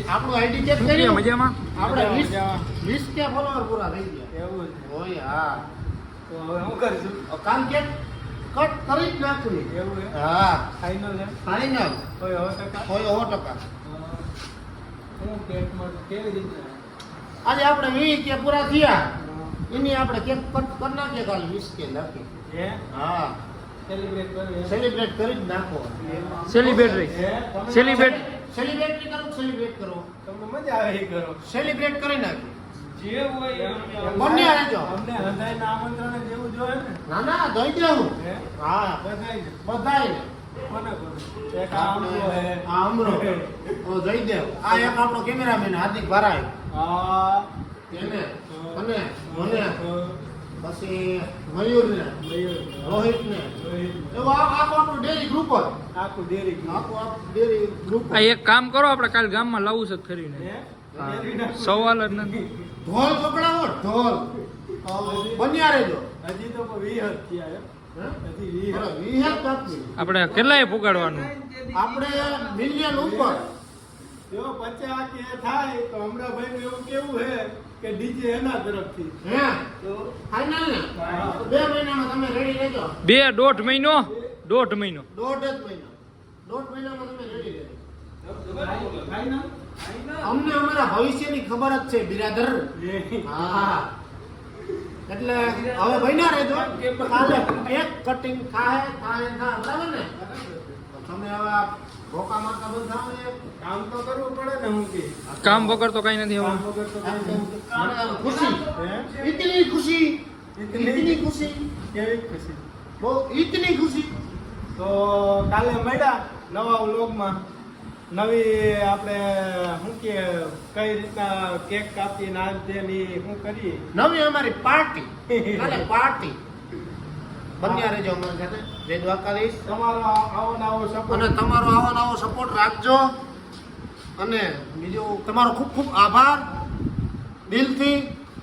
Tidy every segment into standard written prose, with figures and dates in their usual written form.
આપણું ID check કરી મજામાં આપણે 20 કે ફોલોવર પૂરા થઈ ગયા એવું હોય હા તો હવે હું કરીશું કામ કે કટ કરી જ નાખું એવું હે હા ફાઇનલ હે ફાઈનલ કોઈ 100% હોય 100%. હું કેકમાં કેવી રીતે આજે આપણે 20 કે પૂરા થયા એની આપણે કેક કટ કરી નાખીએ કાલે 20 કે લખી હે હા સેલિબ્રેટ કરીએ સેલિબ્રેટ કરી જ નાખો સેલિબ્રેટ સેલિબ્રેટ સેલિબ્રેટ કરો સેલિબ્રેટ કરો તમને મજા આવે એ કરો સેલિબ્રેટ કરી નાખી જે હોય બંને આવજો અમને હૃદયના આમંત્રણ જેવું જોઈએ ને ના ના દઈ દેવું હે હા બધાય બધાય કોને કોને એક આમરો હે આ અમરો ઓ દઈ દેવ આ એક આપણો કેમેરામેન હાર્દિક ભરાય આ એને અને મને પછી મયુર ને રોહિત ને એવું આખું આપણું ડેરી ગ્રુપ જ આખું ડેરી આખું ડેરી ગ્રુપ આ એક કામ કરો આપણે કાલ ગામમાં લાવવું છે ખરીને હે સવાલ જ નથી ઢોલ પકડાવો ઢોલ બન્યા રહેજો હજી તો 20 થયા હજી 20 આપણે કેટલાય પુગાડવાનું આપણે મિલિયન ઉપર જો 50 કે થાય તો હમણાં ભાઈ એવું કેવું હે કે ડીજે એના તરફથી હે તો ફાઇનલ ને 2 મહિનામાં તમે રેડી રહેજો 2.5 મહિનો 1.5 મહિનો દોઢ મહિનામાં તમે રેડી રહેજો ફાઇનલ અમને અમારા ભવિષ્યની ખબર જ છે બિરાદર હા એટલે હવે બન્યા રહેજો કાલે એક કટિંગ થાય બરાબર ને તમે હવે આ ભોકા મારતા બંધ થાવ ને કામ તો કરવું પડે ને હું કે કામ વગર તો કઈ નથી કામ હવે વગર તો કાંઈ નહીં. ખુશી હે? ઇતની ખુશી ઇતની ખુશી કેવી ખુશી બહુ ઇતની ખુશી તો કાલે મળ્યા નવા વ્લોગમાં નવી આપણે શું કે કઈ રીતના કેક કાપીને આ તે ની શું કરીએ નવી અમારી પાર્ટી કાલે પાર્ટી બન્યા રહેજો અમારી સાથે જય દ્વારકાધીશ તમારો આવો ને આવો અને સપોર્ટ તમારો આવો નવો સપોર્ટ રાખજો અને બીજું તમારો ખૂબ ખૂબ આભાર દિલથી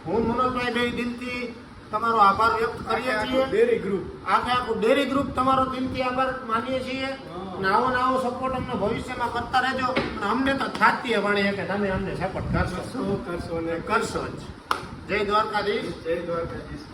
હું મનોજભાઈ બે દિલથી તમારો આભાર વ્યક્ત કરીએ છીએ ડેરી ગ્રુપ આખું ડેરી ગ્રુપ તમારો દિલથી આભાર માનીએ છીએ અને આવો ને આવો સપોર્ટ અમને ભવિષ્યમાં કરતા રહેજો અને અમને તો થાતી વાણી કે તમે અમને સપોર્ટ કરશો શું કરશો ને કરશો જ જય દ્વારકાધીશ જય દ્વારકાધીશ